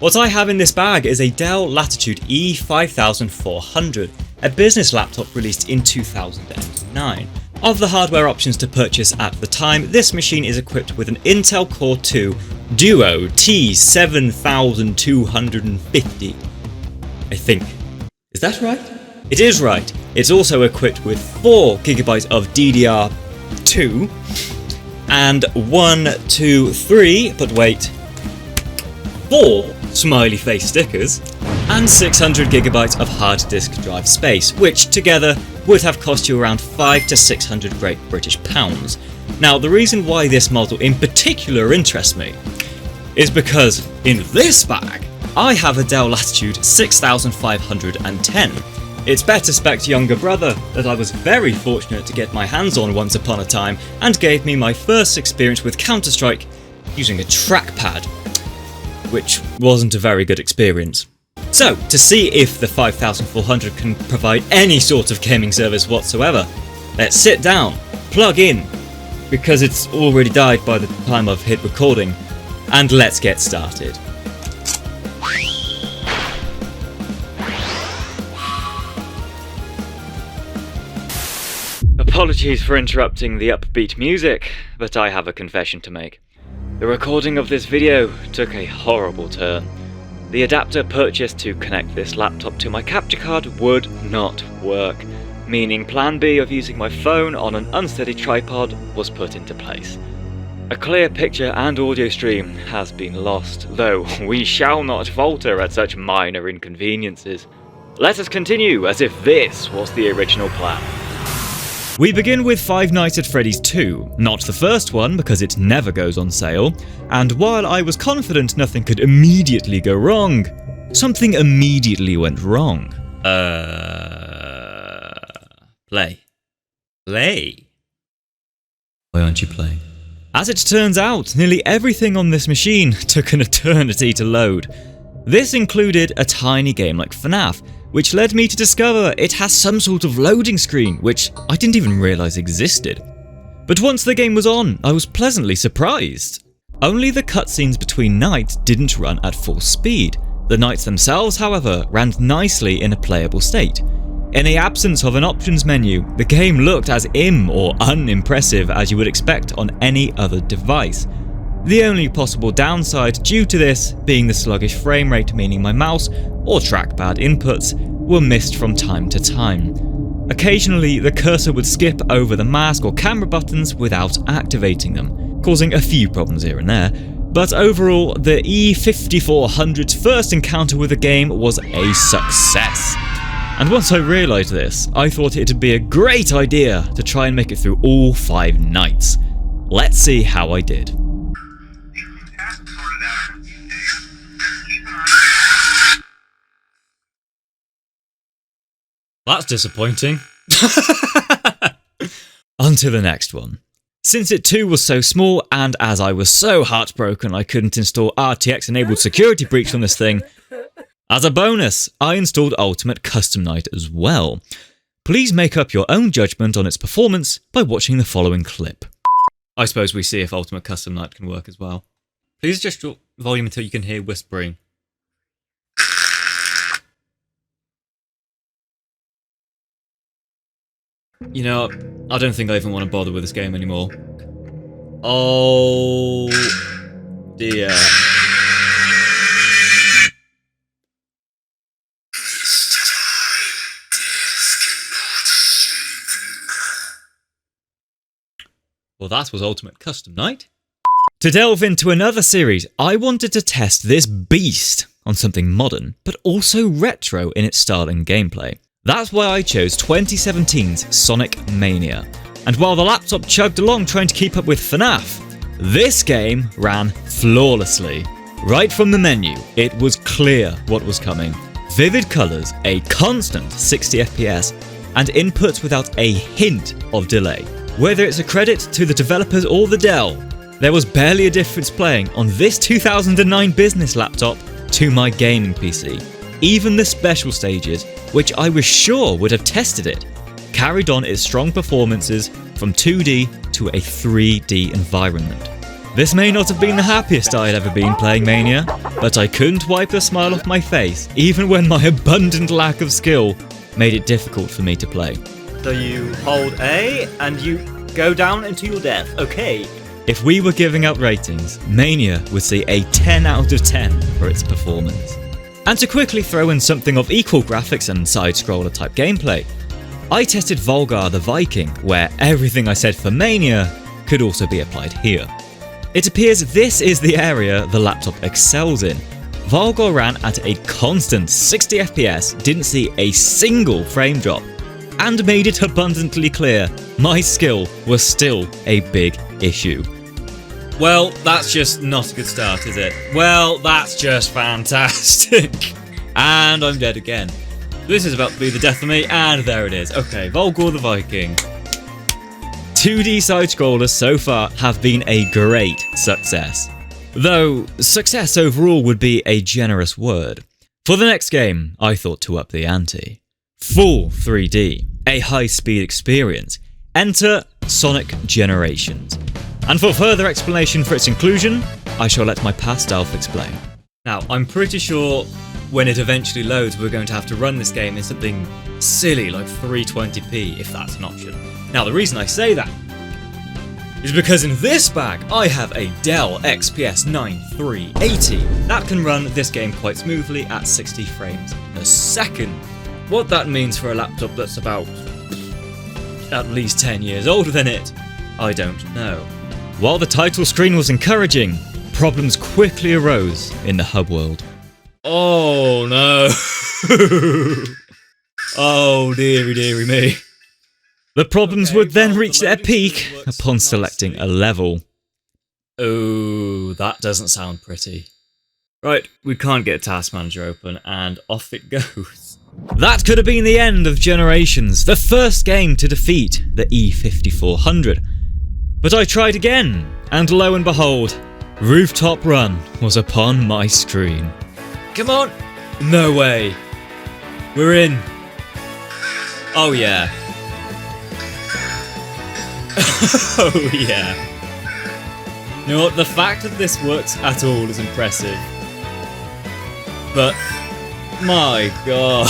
What I have in this bag is a Dell Latitude E5400, a business laptop released in 2009. Of the hardware options to purchase at the time, this machine is equipped with an Intel Core 2 Duo T7250. I think. Is that right? It is right. It's also equipped with 4GB of DDR2 and 4 smiley face stickers and 600GB of hard disk drive space, which together would have cost you around 500 to 600 Great British pounds. Now, the reason why this model in particular interests me is because in this bag I have a Dell Latitude 6510. Its better spec'd younger brother that I was very fortunate to get my hands on once upon a time and gave me my first experience with Counter-Strike using a trackpad, which wasn't a very good experience. So, to see if the 5400 can provide any sort of gaming service whatsoever, let's sit down, plug in, because it's already died by the time I've hit recording, and let's get started. Apologies for interrupting the upbeat music, but I have a confession to make. The recording of this video took a horrible turn. The adapter purchased to connect this laptop to my capture card would not work, meaning plan B of using my phone on an unsteady tripod was put into place. A clear picture and audio stream has been lost, though we shall not falter at such minor inconveniences. Let us continue as if this was the original plan. We begin with Five Nights at Freddy's 2, not the first one because it never goes on sale, and while I was confident nothing could immediately go wrong, something immediately went wrong. Play. Why aren't you playing? As it turns out, nearly everything on this machine took an eternity to load. This included a tiny game like FNAF, which led me to discover it has some sort of loading screen, which I didn't even realise existed. But once the game was on, I was pleasantly surprised. Only the cutscenes between nights didn't run at full speed. The nights themselves, however, ran nicely in a playable state. In the absence of an options menu, the game looked as or unimpressive as you would expect on any other device. The only possible downside due to this being the sluggish frame rate, meaning my mouse or trackpad inputs were missed from time to time. Occasionally, the cursor would skip over the mask or camera buttons without activating them, causing a few problems here and there, but overall, the E5400's first encounter with the game was a success. And once I realised this, I thought it'd be a great idea to try and make it through all 5 nights. Let's see how I did. That's disappointing. On to the next one. Since it too was so small, and as I was so heartbroken I couldn't install RTX-enabled security breach on this thing, as a bonus, I installed Ultimate Custom Night as well. Please make up your own judgment on its performance by watching the following clip. I suppose we see if Ultimate Custom Night can work as well. Please adjust your volume until you can hear whispering. You know, I don't think I even want to bother with this game anymore. Oh dear. Well, that was Ultimate Custom Night. To delve into another series, I wanted to test this beast on something modern, but also retro in its style and gameplay. That's why I chose 2017's Sonic Mania. And while the laptop chugged along trying to keep up with FNAF, this game ran flawlessly. Right from the menu, it was clear what was coming. Vivid colours, a constant 60 FPS, and inputs without a hint of delay. Whether it's a credit to the developers or the Dell, there was barely a difference playing on this 2009 business laptop to my gaming PC. Even the special stages, which I was sure would have tested it, carried on its strong performances from 2D to a 3D environment. This may not have been the happiest I had ever been playing Mania, but I couldn't wipe the smile off my face, even when my abundant lack of skill made it difficult for me to play. So you hold A and you go down into your death. Okay. If we were giving out ratings, Mania would see a 10 out of 10 for its performance. And to quickly throw in something of equal graphics and side-scroller type gameplay, I tested Volgarr the Viking, where everything I said for Mania could also be applied here. It appears this is the area the laptop excels in. Volgarr ran at a constant 60 FPS, didn't see a single frame drop, and made it abundantly clear my skill was still a big issue. Well, that's just not a good start, is it? Well, that's just fantastic. And I'm dead again. This is about to be the death of me, and there it is. Okay, Volgarr the Viking. 2D side-scrollers so far have been a great success. Though, success overall would be a generous word. For the next game, I thought to up the ante. Full 3D, a high-speed experience. Enter Sonic Generations. And for further explanation for its inclusion, I shall let my past self explain. Now, I'm pretty sure when it eventually loads, we're going to have to run this game in something silly like 320p, if that's an option. Now, the reason I say that is because in this bag, I have a Dell XPS 9380 that can run this game quite smoothly at 60 frames a second. What that means for a laptop that's about at least 10 years older than it, I don't know. While the title screen was encouraging, problems quickly arose in the hub world. Oh no. Oh dearie dearie me. The problems would then reach their peak upon selecting a level. Oh, that doesn't sound pretty. Right, we can't get Task Manager open, and off it goes. That could have been the end of Generations, the first game to defeat the E5400. But I tried again, and lo and behold, Rooftop Run was upon my screen. Come on! No way. We're in. Oh yeah. Oh yeah. You know what, the fact that this works at all is impressive. But, my god.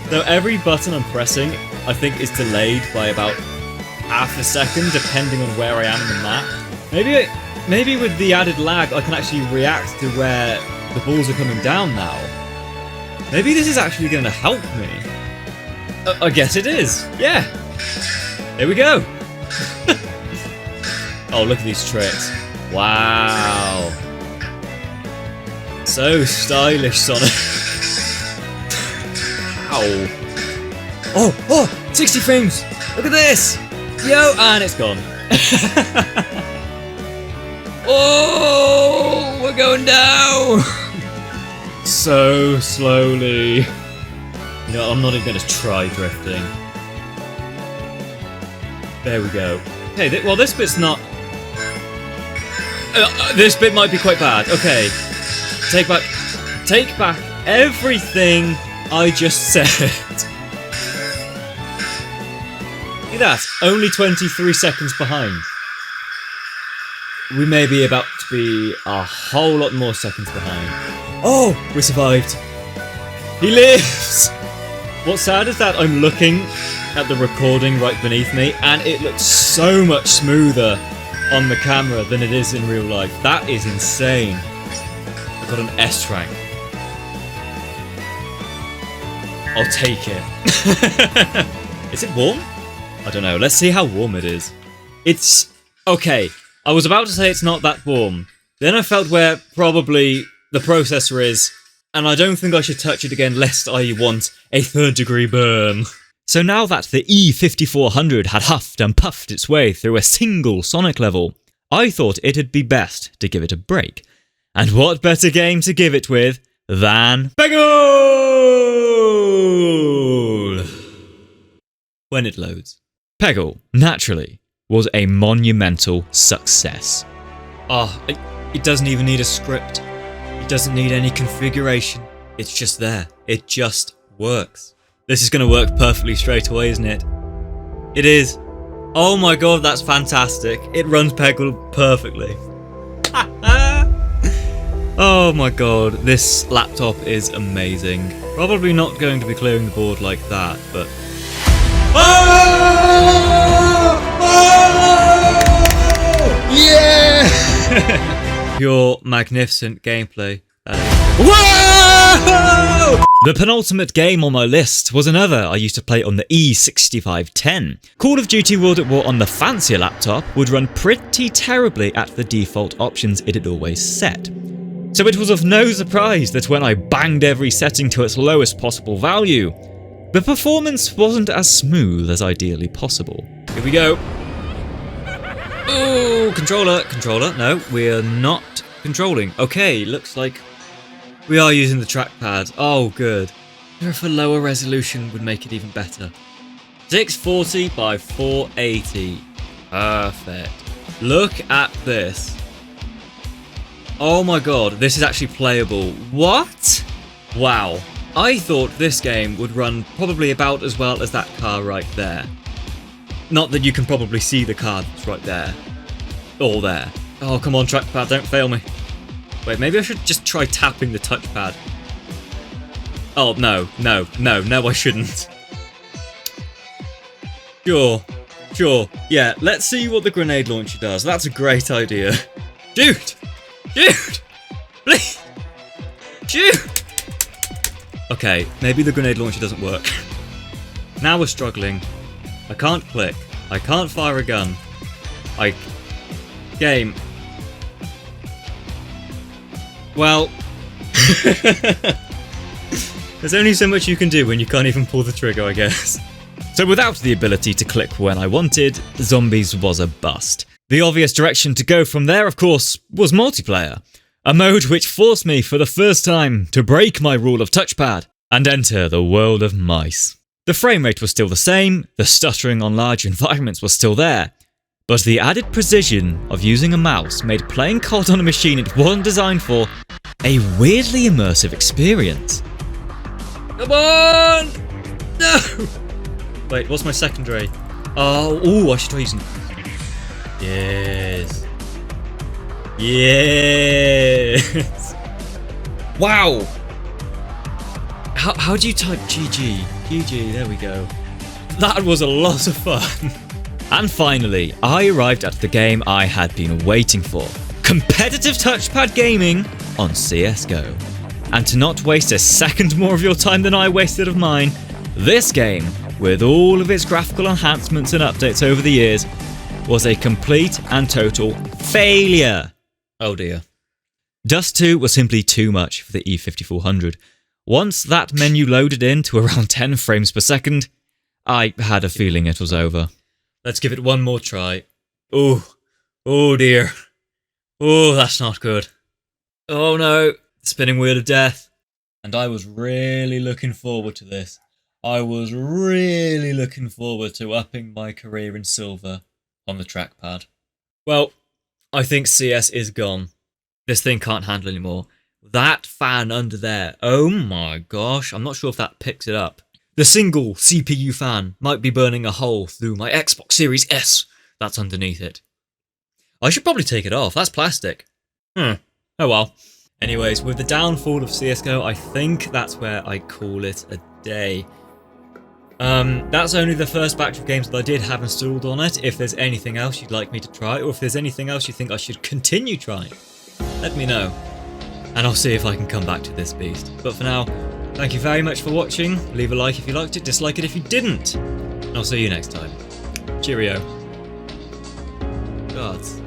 So every button I'm pressing, I think is delayed by about half a second, depending on where I am in the map. Maybe with the added lag, I can actually react to where the balls are coming down now. Maybe this is actually going to help me. I guess it is. Yeah. Here we go. Oh, look at these tricks. Wow. So stylish, Sonic. Ow. Oh, 60 frames. Look at this. Yo, and it's gone. Oh, we're going down. So slowly. You know, I'm not even going to try drifting. There we go. Okay, well this bit's not... this bit might be quite bad. Okay. Take back everything I just said. Look at that. Only 23 seconds behind. We may be about to be a whole lot more seconds behind. Oh, we survived. He lives! What's sad is that I'm looking at the recording right beneath me, and it looks so much smoother on the camera than it is in real life. That is insane. I've got an S rank. I'll take it. Is it warm? I don't know. Let's see how warm it is. It's... okay. I was about to say it's not that warm. Then I felt where probably the processor is, and I don't think I should touch it again lest I want a 3rd degree burn. So now that the E5400 had huffed and puffed its way through a single Sonic level, I thought it'd be best to give it a break. And what better game to give it with than Peggle! When it loads. Peggle, naturally, was a monumental success. Oh, it doesn't even need a script. It doesn't need any configuration. It's just there. It just works. This is going to work perfectly straight away, isn't it? It is. Oh my god, that's fantastic. It runs Peggle perfectly. Oh my god, this laptop is amazing. Probably not going to be clearing the board like that, but... Yeah! Pure magnificent gameplay. Whoa! The penultimate game on my list was another I used to play on the E5510. Call of Duty World at War on the fancier laptop would run pretty terribly at the default options it had always set. So it was of no surprise that when I banged every setting to its lowest possible value, the performance wasn't as smooth as ideally possible. Here we go. Ooh, controller, no, we're not controlling. Okay, looks like we are using the trackpad. Oh, good. If a lower resolution would make it even better. 640 by 480. Perfect. Look at this. Oh my god, this is actually playable. What? Wow. I thought this game would run probably about as well as that car right there. Not that you can probably see the car that's right there. Or there. Oh, come on, trackpad, don't fail me. Wait, maybe I should just try tapping the touchpad. Oh, no, I shouldn't. Sure. Yeah, let's see what the grenade launcher does. That's a great idea. Dude! Please! Shoot! Okay, maybe the grenade launcher doesn't work. Now we're struggling. I can't click. I can't fire a gun. Game. Well... There's only so much you can do when you can't even pull the trigger, I guess. So without the ability to click when I wanted, Zombies was a bust. The obvious direction to go from there, of course, was multiplayer. A mode which forced me for the first time to break my rule of touchpad and enter the world of mice. The frame rate was still the same, the stuttering on large environments was still there, but the added precision of using a mouse made playing COD on a machine it wasn't designed for a weirdly immersive experience. Come on! No! Wait, what's my secondary? Oh, ooh, I should try using... Yes. Wow! How do you type GG? GG, there we go. That was a lot of fun. And finally, I arrived at the game I had been waiting for. Competitive touchpad gaming on CSGO. And to not waste a second more of your time than I wasted of mine, this game, with all of its graphical enhancements and updates over the years, was a complete and total failure. Oh dear. Dust 2 was simply too much for the E5400. Once that menu loaded in to around 10 frames per second, I had a feeling it was over. Let's give it one more try. Oh dear. Oh, that's not good. Oh no, spinning wheel of death. And I was really looking forward to this. I was really looking forward to upping my career in silver on the trackpad. Well, I think CS is gone. This thing can't handle anymore. That fan under there, oh my gosh, I'm not sure if that picks it up. The single CPU fan might be burning a hole through my Xbox Series S that's underneath it. I should probably take it off, that's plastic. Oh well. Anyways, with the downfall of CSGO, I think that's where I call it a day. That's only the first batch of games that I did have installed on it. If there's anything else you'd like me to try, or if there's anything else you think I should continue trying, let me know. And I'll see if I can come back to this beast. But for now, thank you very much for watching. Leave a like if you liked it, dislike it if you didn't. And I'll see you next time. Cheerio. Gods.